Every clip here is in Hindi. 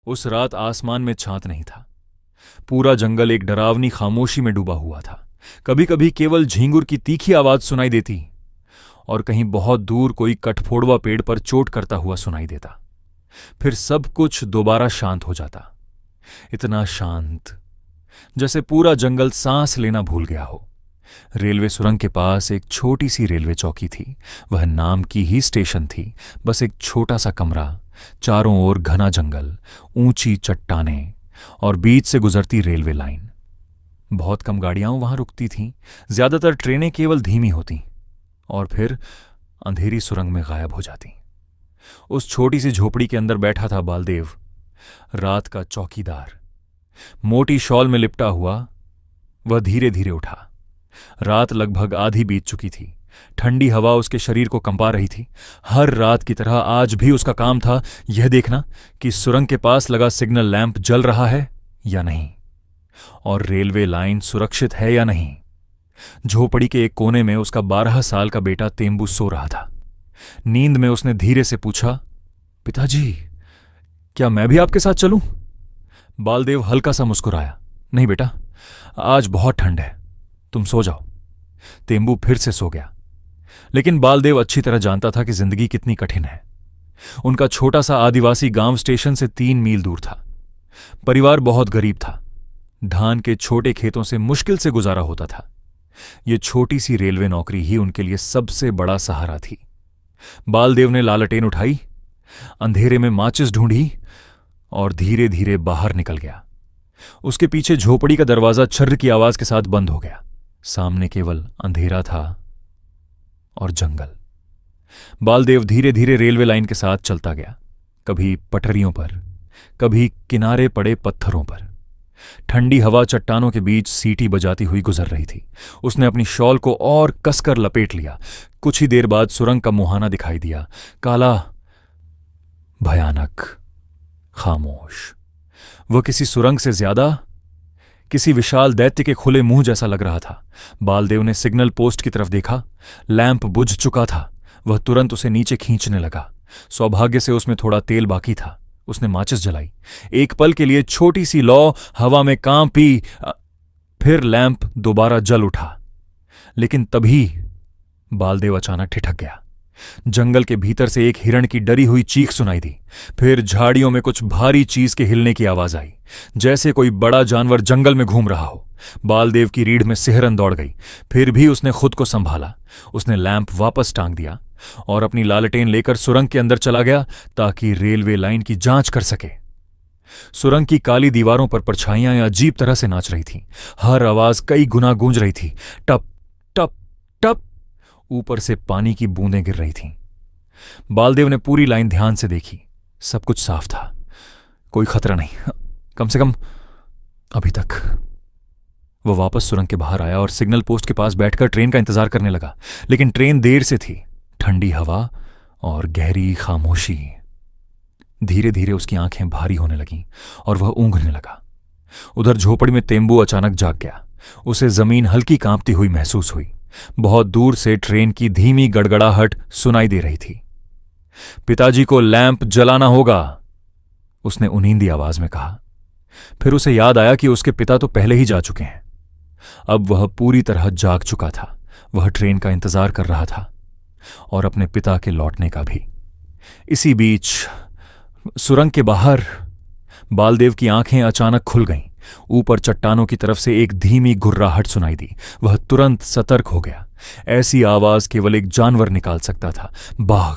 उस रात आसमान में चांद नहीं था। पूरा जंगल एक डरावनी खामोशी में डूबा हुआ था। कभी कभी केवल झींगुर की तीखी आवाज सुनाई देती और कहीं बहुत दूर कोई कठफोड़वा पेड़ पर चोट करता हुआ सुनाई देता। फिर सब कुछ दोबारा शांत हो जाता। इतना शांत जैसे पूरा जंगल सांस लेना भूल गया हो। रेलवे सुरंग के पास एक छोटी सी रेलवे चौकी थी। वह नाम की ही स्टेशन थी। बस एक छोटा सा कमरा, चारों ओर घना जंगल, ऊंची चट्टानें और बीच से गुजरती रेलवे लाइन। बहुत कम गाड़ियां वहां रुकती थीं। ज्यादातर ट्रेनें केवल धीमी होती और फिर अंधेरी सुरंग में गायब हो जाती। उस छोटी सी झोपड़ी के अंदर बैठा था बालदेव, रात का चौकीदार। मोटी शॉल में लिपटा हुआ वह धीरे धीरे उठा। रात लगभग आधी बीत चुकी थी। ठंडी हवा उसके शरीर को कंपा रही थी। हर रात की तरह आज भी उसका काम था यह देखना कि सुरंग के पास लगा सिग्नल लैंप जल रहा है या नहीं और रेलवे लाइन सुरक्षित है या नहीं। झोपड़ी के एक कोने में उसका 12 साल का बेटा तेंबू सो रहा था। नींद में उसने धीरे से पूछा, पिताजी, क्या मैं भी आपके साथ चलूं? बालदेव हल्का सा मुस्कुराया, नहीं बेटा, आज बहुत ठंड है, तुम सो जाओ। तेंबू फिर से सो गया। लेकिन बालदेव अच्छी तरह जानता था कि जिंदगी कितनी कठिन है। उनका छोटा सा आदिवासी गांव स्टेशन से 3 मील दूर था। परिवार बहुत गरीब था। धान के छोटे खेतों से मुश्किल से गुजारा होता था। ये छोटी सी रेलवे नौकरी ही उनके लिए सबसे बड़ा सहारा थी। बालदेव ने लालटेन उठाई, अंधेरे में माचिस ढूंढी और धीरे धीरे बाहर निकल गया। उसके पीछे झोपड़ी का दरवाजा छर्र की आवाज के साथ बंद हो गया। सामने केवल अंधेरा था और जंगल। बालदेव धीरे धीरे रेलवे लाइन के साथ चलता गया, कभी पटरियों पर, कभी किनारे पड़े पत्थरों पर। ठंडी हवा चट्टानों के बीच सीटी बजाती हुई गुजर रही थी। उसने अपनी शॉल को और कसकर लपेट लिया। कुछ ही देर बाद सुरंग का मुहाना दिखाई दिया, काला, भयानक, खामोश। वह किसी सुरंग से ज्यादा किसी विशाल दैत्य के खुले मुंह जैसा लग रहा था। बालदेव ने सिग्नल पोस्ट की तरफ देखा। लैंप बुझ चुका था। वह तुरंत उसे नीचे खींचने लगा। सौभाग्य से उसमें थोड़ा तेल बाकी था। उसने माचिस जलाई। एक पल के लिए छोटी सी लौ हवा में कांपी, फिर लैंप दोबारा जल उठा। लेकिन तभी बालदेव अचानक ठिठक गया। जंगल के भीतर से एक हिरण की डरी हुई चीख सुनाई दी। फिर झाड़ियों में कुछ भारी चीज के हिलने की आवाज आई, जैसे कोई बड़ा जानवर जंगल में घूम रहा हो। बालदेव की रीढ़ में सिहरन दौड़ गई। फिर भी उसने खुद को संभाला। उसने लैंप वापस टांग दिया और अपनी लालटेन लेकर सुरंग के अंदर चला गया ताकि रेलवे लाइन की जांच कर सके। सुरंग की काली दीवारों पर परछाइयां अजीब तरह से नाच रही थीं। हर आवाज कई गुना गूंज रही थी। टप टप टप। ऊपर से पानी की बूंदें गिर रही थीं। बालदेव ने पूरी लाइन ध्यान से देखी। सब कुछ साफ था, कोई खतरा नहीं, कम से कम अभी तक। वह वापस सुरंग के बाहर आया और सिग्नल पोस्ट के पास बैठकर ट्रेन का इंतजार करने लगा। लेकिन ट्रेन देर से थी। ठंडी हवा और गहरी खामोशी। धीरे धीरे उसकी आंखें भारी होने लगीं और वह ऊँघने लगा। उधर झोपड़ी में तेंबू अचानक जाग गया। उसे जमीन हल्की कांपती हुई महसूस हुई। बहुत दूर से ट्रेन की धीमी गड़गड़ाहट सुनाई दे रही थी। पिताजी को लैंप जलाना होगा, उसने उनींदी आवाज में कहा। फिर उसे याद आया कि उसके पिता तो पहले ही जा चुके हैं। अब वह पूरी तरह जाग चुका था। वह ट्रेन का इंतजार कर रहा था और अपने पिता के लौटने का भी। इसी बीच सुरंग के बाहर बालदेव की आंखें अचानक खुल गईं। ऊपर चट्टानों की तरफ से एक धीमी गुर्राहट सुनाई दी। वह तुरंत सतर्क हो गया। ऐसी आवाज केवल एक जानवर निकाल सकता था, बाघ।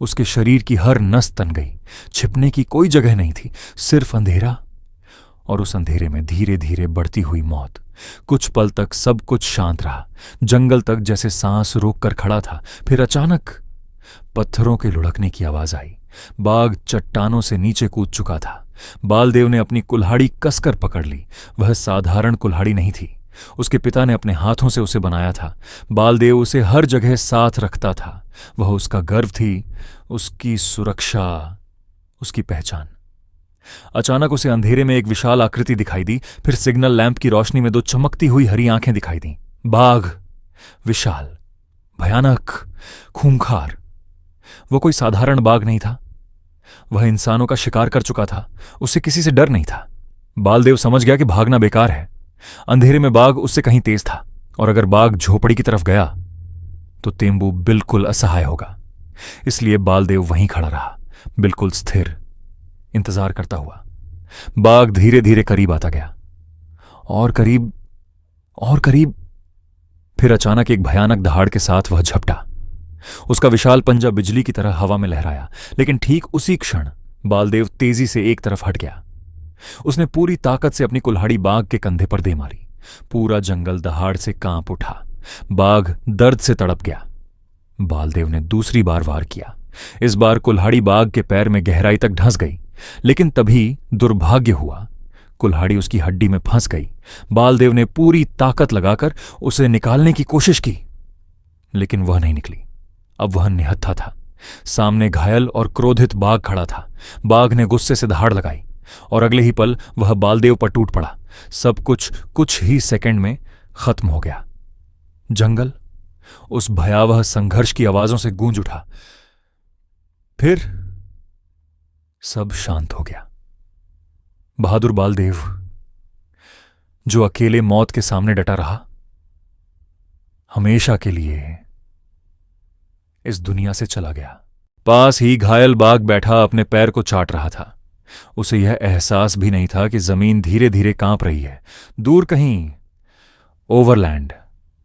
उसके शरीर की हर नस तन गई। छिपने की कोई जगह नहीं थी, सिर्फ अंधेरा और उस अंधेरे में धीरे धीरे बढ़ती हुई मौत। कुछ पल तक सब कुछ शांत रहा। जंगल तक जैसे सांस रोक कर खड़ा था। फिर अचानक पत्थरों के लुढ़कने की आवाज आई। बाघ चट्टानों से नीचे कूद चुका था। बालदेव ने अपनी कुल्हाड़ी कसकर पकड़ ली। वह साधारण कुल्हाड़ी नहीं थी। उसके पिता ने अपने हाथों से उसे बनाया था। बालदेव उसे हर जगह साथ रखता था। वह उसका गर्व थी, उसकी सुरक्षा, उसकी पहचान। अचानक उसे अंधेरे में एक विशाल आकृति दिखाई दी। फिर सिग्नल लैंप की रोशनी में 2 चमकती हुई हरी आंखें दिखाई दीं। बाघ, विशाल, भयानक, खूंखार। वो कोई साधारण बाघ नहीं था। वह इंसानों का शिकार कर चुका था, उसे किसी से डर नहीं था। बालदेव समझ गया कि भागना बेकार है। अंधेरे में बाघ उससे कहीं तेज था, और अगर बाघ झोपड़ी की तरफ गया तो तेंबू बिल्कुल असहाय होगा। इसलिए बालदेव वहीं खड़ा रहा, बिल्कुल स्थिर, इंतजार करता हुआ। बाघ धीरे धीरे करीब आता गया, और करीब और करीब। फिर अचानक एक भयानक दहाड़ के साथ वह झपटा। उसका विशाल पंजा बिजली की तरह हवा में लहराया, लेकिन ठीक उसी क्षण बालदेव तेजी से एक तरफ हट गया। उसने पूरी ताकत से अपनी कुल्हाड़ी बाघ के कंधे पर दे मारी। पूरा जंगल दहाड़ से कांप उठा। बाघ दर्द से तड़प गया। बालदेव ने दूसरी बार वार किया। इस बार कुल्हाड़ी बाघ के पैर में गहराई तक धंस गई, लेकिन तभी दुर्भाग्य हुआ, कुल्हाड़ी उसकी हड्डी में फंस गई। बालदेव ने पूरी ताकत लगाकर उसे निकालने की कोशिश की, लेकिन वह नहीं निकली। अब वह निहत्था था। सामने घायल और क्रोधित बाघ खड़ा था। बाघ ने गुस्से से दहाड़ लगाई, और अगले ही पल वह बालदेव पर टूट पड़ा। सब कुछ ही सेकंड में खत्म हो गया। जंगल उस भयावह संघर्ष की आवाजों से गूंज उठा। फिर सब शांत हो गया। बहादुर बालदेव, जो अकेले मौत के सामने डटा रहा, हमेशा के लिए इस दुनिया से चला गया। पास ही घायल बाघ बैठा अपने पैर को चाट रहा था। उसे यह एहसास भी नहीं था कि जमीन धीरे धीरे कांप रही है। दूर कहीं ओवरलैंड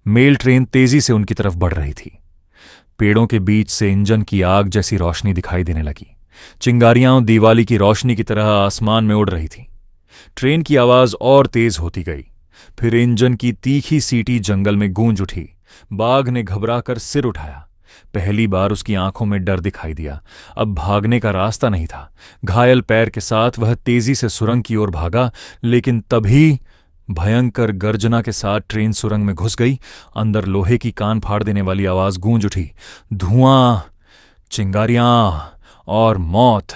मेल ट्रेन तेजी से उनकी तरफ बढ़ रही थी। पेड़ों के बीच से इंजन की आग जैसी रोशनी दिखाई देने लगी। चिंगारियां दिवाली की रोशनी की तरह आसमान में उड़ रही थीं। ट्रेन की आवाज और तेज होती गई। फिर इंजन की तीखी सीटी जंगल में गूंज उठी। बाघ ने घबराकर सिर उठाया। पहली बार उसकी आंखों में डर दिखाई दिया। अब भागने का रास्ता नहीं था। घायल पैर के साथ वह तेजी से सुरंग की ओर भागा, लेकिन तभी भयंकर गर्जना के साथ ट्रेन सुरंग में घुस गई। अंदर लोहे की कान फाड़ देने वाली आवाज गूंज उठी। धुआं, चिंगारियां और मौत।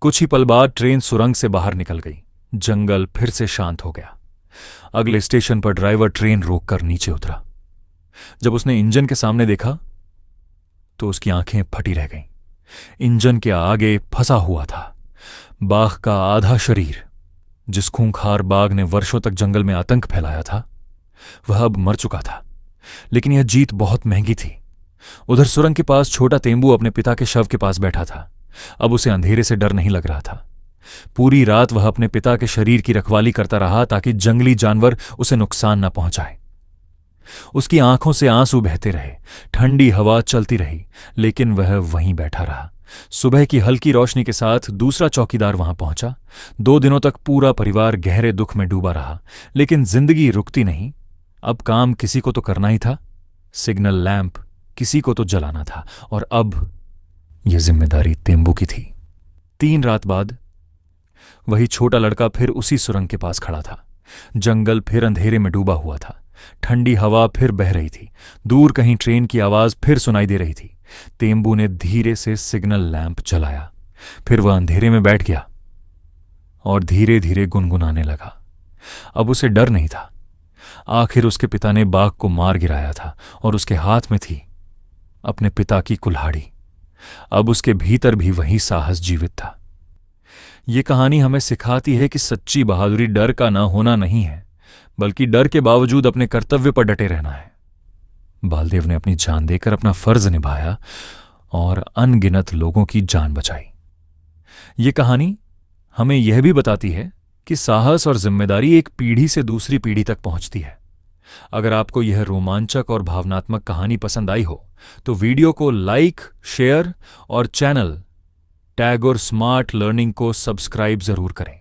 कुछ ही पल बाद ट्रेन सुरंग से बाहर निकल गई। जंगल फिर से शांत हो गया। अगले स्टेशन पर ड्राइवर ट्रेन रोककर नीचे उतरा। जब उसने इंजन के सामने देखा तो उसकी आंखें फटी रह गईं। इंजन के आगे फंसा हुआ था बाघ का आधा शरीर। जिस खूंखार बाघ ने वर्षों तक जंगल में आतंक फैलाया था, वह अब मर चुका था। लेकिन यह जीत बहुत महंगी थी। उधर सुरंग के पास छोटा तेंबू अपने पिता के शव के पास बैठा था। अब उसे अंधेरे से डर नहीं लग रहा था। पूरी रात वह अपने पिता के शरीर की रखवाली करता रहा ताकि जंगली जानवर उसे नुकसान न पहुंचाए। उसकी आंखों से आंसू बहते रहे। ठंडी हवा चलती रही, लेकिन वह वहीं बैठा रहा। सुबह की हल्की रोशनी के साथ दूसरा चौकीदार वहां पहुंचा। 2 दिनों तक पूरा परिवार गहरे दुख में डूबा रहा, लेकिन जिंदगी रुकती नहीं। अब काम किसी को तो करना ही था। सिग्नल लैंप किसी को तो जलाना था, और अब यह जिम्मेदारी तेंबू की थी। 3 रात बाद वही छोटा लड़का फिर उसी सुरंग के पास खड़ा था। जंगल फिर अंधेरे में डूबा हुआ था। ठंडी हवा फिर बह रही थी। दूर कहीं ट्रेन की आवाज फिर सुनाई दे रही थी। तेंबू ने धीरे से सिग्नल लैंप जलाया। फिर वह अंधेरे में बैठ गया और धीरे धीरे गुनगुनाने लगा। अब उसे डर नहीं था। आखिर उसके पिता ने बाघ को मार गिराया था, और उसके हाथ में थी अपने पिता की कुल्हाड़ी। अब उसके भीतर भी वही साहस जीवित था। ये कहानी हमें सिखाती है कि सच्ची बहादुरी डर का ना होना नहीं है, बल्कि डर के बावजूद अपने कर्तव्य पर डटे रहना है। बालदेव ने अपनी जान देकर अपना फर्ज निभाया और अनगिनत लोगों की जान बचाई। ये कहानी हमें यह भी बताती है कि साहस और जिम्मेदारी एक पीढ़ी से दूसरी पीढ़ी तक पहुंचती है। अगर आपको यह रोमांचक और भावनात्मक कहानी पसंद आई हो तो वीडियो को लाइक, शेयर और चैनल टैगोर स्मार्ट लर्निंग को सब्सक्राइब जरूर करें।